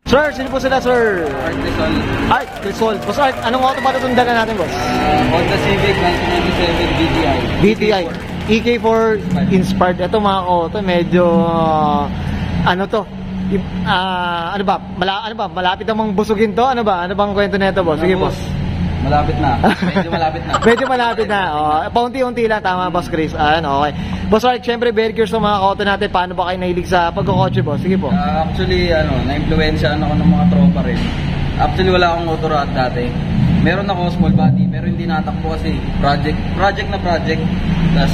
Sir, sino po sila, sir? Art Crisol. Art Crisol. Boss Art, anong auto ba tundan na natin, boss? Honda Civic 1997 BTI. BTI. EK4 inspired. Ito mga auto, medyo ano to? Ano ba? Malapit namang busugin to? Ano bang kwento nito, boss? Sige, boss. Malapit na. Medyo malapit na. Medyo malapit na. Paunti-unti lang, tama, Boss Chris. Okay. Boss Art, syempre, very curious sa mga auto natin. Paano ba kayo nahilig sa pagkakotse, boss? Sige po. Actually, na-influensyahan ako ng mga tropa rin. Actually, wala akong motorrad dati. Meron ako small body, pero hindi natakbo kasi project na project. Tapos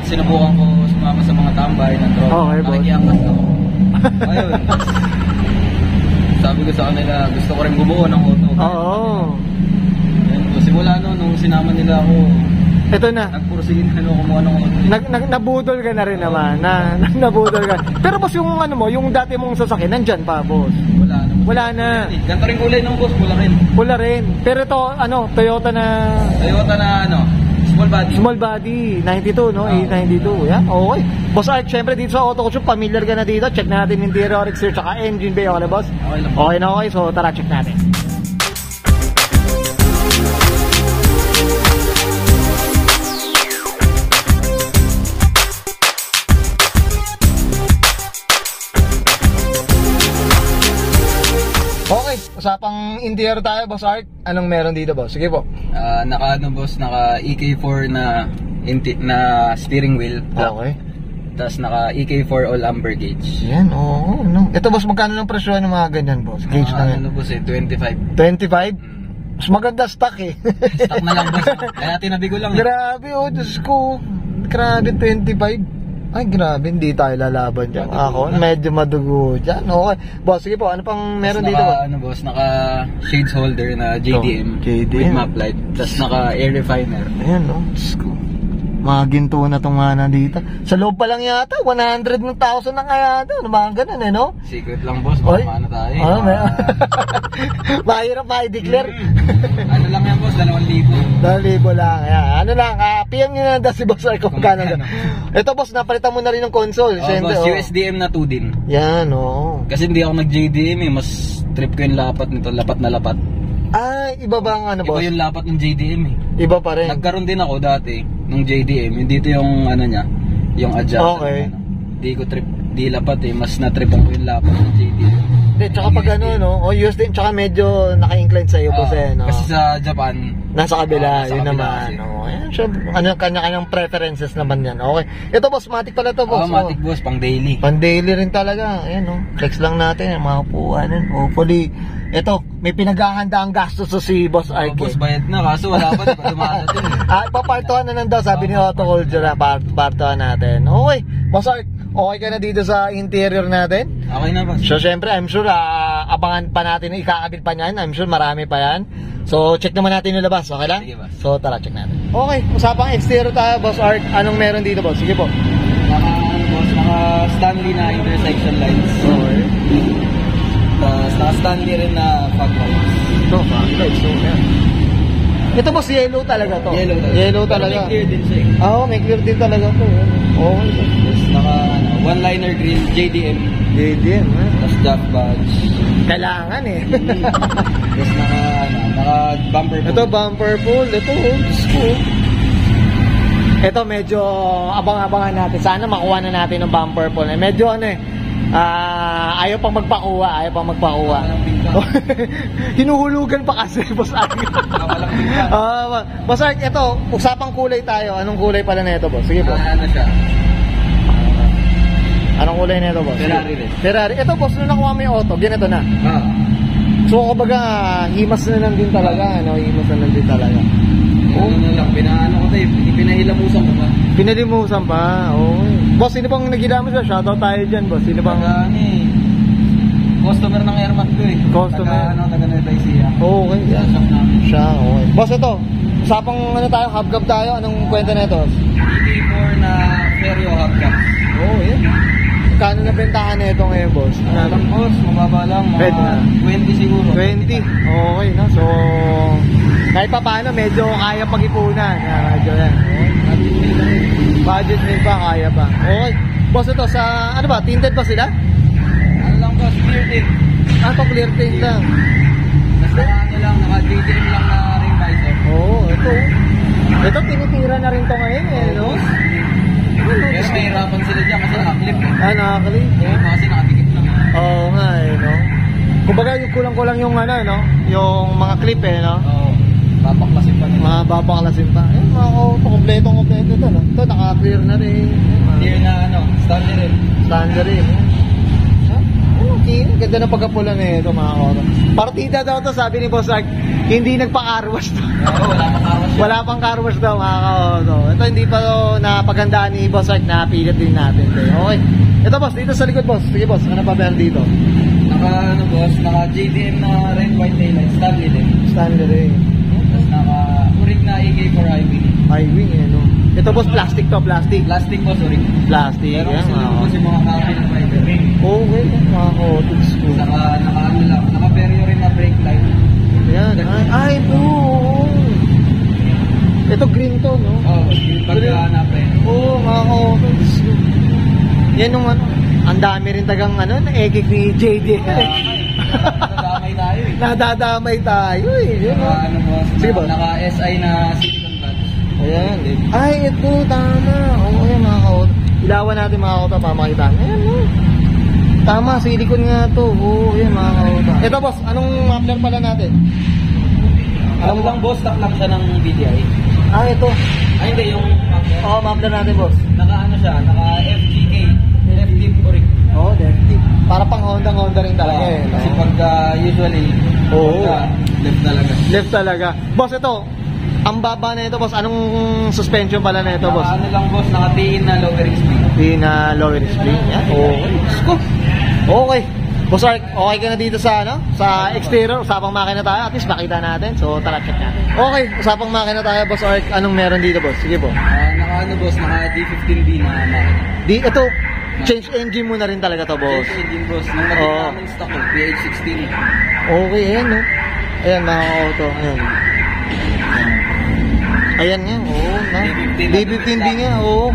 sinubukan ko sumama sa mga tambay ng tropa. Okay, boss. Nakikiangkas ako. Ayun. Sabi ko sa kanila, gusto ko rin bumuo ng auto. Oo. Simula nung sinama nila ako, ito na. nagpursigin na kumuha ng auto. Nabudol ka na rin naman. Nabudol ka. Pero boss, yung yung dati mong sasakyan, nandyan pa, boss? Wala na. Ganito rin kulay ng boss, pula rin. Pula rin. Pero ito, Toyota na small body. Small body, 92, no? 892, yan. Okay. Boss Art, syempre dito sa Auto Shop, familiar ka na dito. Check natin yung interior, exterior, tsaka engine bay. Okay na, boss? Okay lang. Okay na, okay. So, tara, check natin. Okay, usapang interior tayo, Boss Art. Anong meron dito, boss? Sige po. Naka EK4 na steering wheel. Okay. Tapos naka EK4 all amber gauge. Yan, oo. No. Ito, boss, magkano ng presyo ng mga ganyan, boss? Gauge na yan. Boss, 25. 25? Mas maganda stock eh. Stock na lang, boss. Kaya tinabi ko lang. Grabe, Diyos ko. Grabe, 25. Ay, grabe, hindi tayo lalaban dyan. Ako, medyo madugo dyan. Okay. Boss, sige po, ano pang meron dito? Boss, naka shades holder na JDM. JDM. With map light. Tapos naka air refiner. Ayan, no? Diyos ko. Mga ginto na itong nga nandito. Sa loob pa lang yata, 100,000 na kaya ito. Ano mga ganun, no? Secret lang, boss. Baka maano tayo. Mahirap pa i-declare. Ano lang yan, boss? 2,000. 2,000 lang. Ano lang, PM nyo na si Boss Art kung kano. Ito, boss, napalitan mo na rin ng console. Boss, USDM na 2 din. Yan, oo. Kasi hindi ako nag-JDM eh. Mas trip ko yung lapat nito. Lapat na lapat. Iba ba ang boss? Iba yung lapat ng JDM eh. Iba pa rin. Nagkaroon din ako dati nung JDM. Yung dito yung niya, yung adjust. Okay. Di ko trip, di lapat eh. Mas na-tripan ko yung lapat ng JDM. Hindi, tsaka pag USDM, tsaka medyo naka-incline sa iyo, boss no? Kasi sa Japan, nasa kabila, nasa yun kabila naman. Kanya-kanyang preferences naman yan. Okay. Ito, boss, matic pala to, boss. matic, boss, pang daily. Pang daily rin talaga. Ayan, flex lang natin, mga upuan. Hopefully, ito, may pinaghahanda ang gastos si Boss Art. Boss, bayad na, kaso wala pa, di pa dumadating. Papartuhan na daw, sabi ni Auto Culture na partuhan natin. Okay, Boss Art, okay ka na dito sa interior natin? Okay na, boss. So, syempre, I'm sure, abangan pa natin, ikakabit pa niyan. I'm sure, marami pa yan. So, check naman natin yung labas, okay lang? Sige, boss. So, tara, check natin. Okay, usapang exterior tayo, Boss Art. Anong meron dito, boss? Sige po. Naka Stanley na intersection lights. Okay. Naka Stanley rin na fog lights. Ito, fog lights. So, yan. Ito, boss, yellow talaga to. Yellow talaga. May clear din siya. Oo, may clear din talaga to. Okay. Tapos naka one-liner grill, JDM. JDM, Tapos jack badge. Kailangan eh. Tapos naka bumper pull. Ito, bumper pull. Ito, Diyos ko. Ito, medyo abang-abangan natin. Sana makuha na natin ng bumper pull. Medyo ayaw pang magpakuha. Hinuhulugan pa kasi, Boss Art. Boss Art, ito, usapang kulay tayo. Anong kulay pala na ito, boss? Sige po. Ano siya? Anong kulay na ito, boss? Ferrari rin. Ferrari. Ito, boss, nung nakuha mo yung auto, ganito na. So, kumbaga, himas na lang din talaga. Himas na lang din talaga. Pinahilamusan ko pa. Pinalimusan pa, Boss, sino bang naghilamos siya? Shoutout tayo dyan, boss. Sino bang? Customer ng Airmat ko eh. Customer? Taga-Nueva Ecija. Okay. Siya, okay. Boss, ito. Usapang tayo, hubcap tayo. Anong kwenta na ito? EK4 na Ferio hubcap. Yan. Kano na bentahan na ito ngayon, boss? Boss, mababa lang. Mga 20 siguro. 20. Okay, no? So, kahit pa paano, medyo kaya pag-ipunan. Medyo yan. Budget meal pa, kaya pa. Okay. Boss, ito sa, tinted ba sila? Ano lang, boss, clear din. to clear paint lang. Tapos ano lang, naka-JDM lang na ring visor. Oo, ito. Ito, tinitira na rin to ngayon eh, no? Yes, nahirapan sila dyan kasi naka-clip. Nakakalit. Oo, kasi nakadikit lang. Oo nga eh, no? Kumbaga yung kulang-kulang yung ano, no? Yung mga clip eh, no? Oo, papaklasin pa nila. Mga babaklasin pa. Eh, mga kompleto ito, no? Ito, naka-clear na rin. Clear na ano, standard rin. Standard rin. Okay, ganda ng pagkapula na ito, mga kota. Partida daw to, sabi ni Boss Art, hindi nagpa-carwash to. Oo, wala pang carwash. Wala pang carwash daw, mga kota. Ito, hindi pa to napagandaan ni Boss Art, napilit din natin. Okay. Ito, boss, dito sa likod, boss. Sige, boss, ano pa ba dito? Naka, ano, boss, naka JDM na red, white taillight, standard rin. Standard rin. Tapos naka urig na AK4 i-wing. I-wing, eh, no? Ito, boss, plastic to, plastic. Plastic boss, urig. Plastic, Pero yan, kasi mga boss yung mga cabin fighter. okay, mga kota. Naka ano lang, naka Perio rin na brake light. Yan, ay, boom! Ito, green to, no? Oo, yung pagkahanapin. Oo, mga kota. Yan nung ano, ang dami rin tagang ano, naegig ni JD. Nadamay tayo eh. Nadadamay tayo eh. Yun, Naka ano boss, sige, boss. naka SI na silicone patch. Ayan. Ay, ito, tama. Oo, yan mga kaot. Ilawan natin mga kaot, pamakita. Ayan, no. Tama, silicone nga to. Oo, yan mga kaot. Ito, boss, anong muffler pala natin? Ano lang boss, taklak siya ng BDI. Ah, ito. Ay hindi, yung Oo, muffler natin, boss. naka ano siya, naka FGK. FD urig. Oo, defty. Para pang Honda rin talaga eh. Kasi No? pagka usually, Oo. pagka left talaga. Left talaga. Boss, ito. Ang baba na ito, boss. Anong suspension pala na ito, boss? Naka ano lang boss, naka-tiin na lowering speed. Di na lower spring. Yan. Okay. Let's go. Okay. Boss Ark, okay ka na dito sa ano? Sa exterior, usapang makina tayo. At least makita natin. So, tara, check natin. Okay, usapang makina tayo, Boss Ark. Anong meron dito, boss? Sige po. Naka ano boss, naka D15B na makina. Di, ito, change engine mo na rin talaga to, boss. Change engine boss, nung nabit Oo. namin stock ko, PH16. Okay, ayan, no? Ayan, mga auto. Ayan. Ayan nga, oo. Na. D15B nga, oo.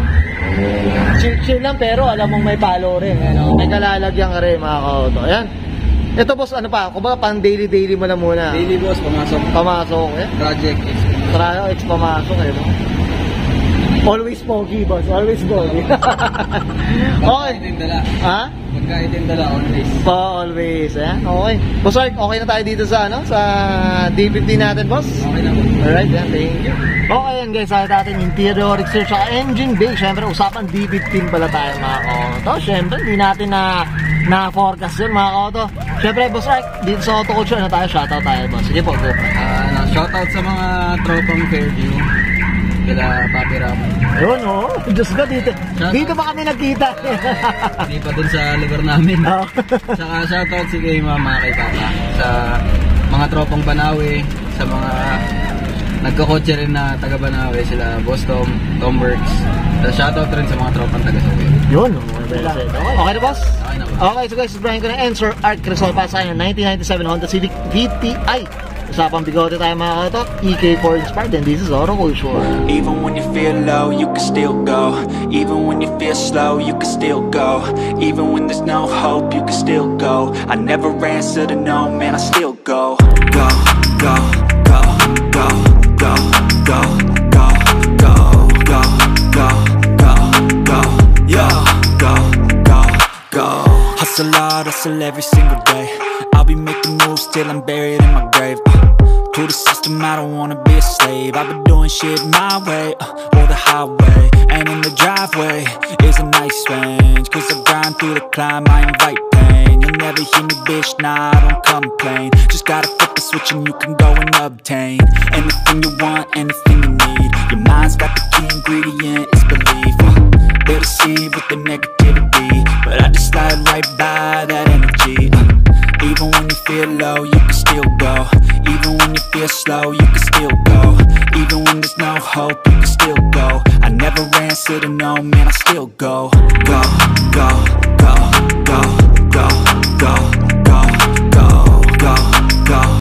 Chill lang, pero alam mong may palo rin. Ano? May kalalagyan ka rin, mga auto. Ayan. Ito, boss, ano pa? Kung ba, pang daily mo na muna. Daily boss, pumasok. Pamasok, eh. Project X. Trial X pamasok, eh, no? Always pogi, boss. Always pogi. Okay. Pagka dala. Ha? Pagka dala, always. Always, eh. Okay. Boss Ark, okay na tayo dito sa, ano? Sa D15 natin, boss? Okay na boss. Alright, yan. Thank you. Okay, yan guys. Sa natin, interior exterior, saka engine bay. Siyempre, usapan D15 pala tayo, mga koto. Siyempre, hindi natin na-forecast yun, mga koto. Siyempre, boss Ark, dito sa Auto Culture, ano tayo? Shoutout tayo, boss. Sige po, go. Shoutout sa mga tropang Fairview. Kila Papi Ram. Ayun, oh. Diyos ko, dito. Dito ba kami nagkita? Hindi pa dun sa lugar namin. Oh. Saka shoutout si kay mama, kay papa. Sa mga tropang Banawe, sa mga nagkakotse rin na taga Banawe, sila Boss Tom, Tom Works. Shoutout rin sa mga tropang taga Sawi. Yun, okay na, boss? Okay na ba? Okay, so guys, Brian ko na and Sir Art Crisol pa sa 1997 Honda Civic VTI. Usapang bigote tayo mga katok, EK4 inspired, and this is Auto Culture. Even when you feel low, you can still go. Even when you feel slow, you can still go. Even when there's no hope, you can still go. I never answer to no, man, I still go. Go, go, go, go, go, go, go, go, go, go, go, go, yo, go, go, go. Hustle hard, hustle every single day. I'll be making moves till I'm buried in my grave. To the system, I don't wanna be a slave. I've been doing shit my way, or the highway. And in the driveway is a nice range. Cause I grind through the climb, I invite pain. You'll never hear me, bitch, nah, I don't complain. Just gotta flip the switch and you can go and obtain anything you want, anything you need. Your mind's got the key ingredient, it's belief. They'll deceive with the negativity, but I just slide right by that energy. Even when you feel low, you can still go. Even when you feel slow, you can still go. Even when there's no hope, you can still go. I never answer to no, man, I still go. Go, go, go, go, go, go, go, go, go, go.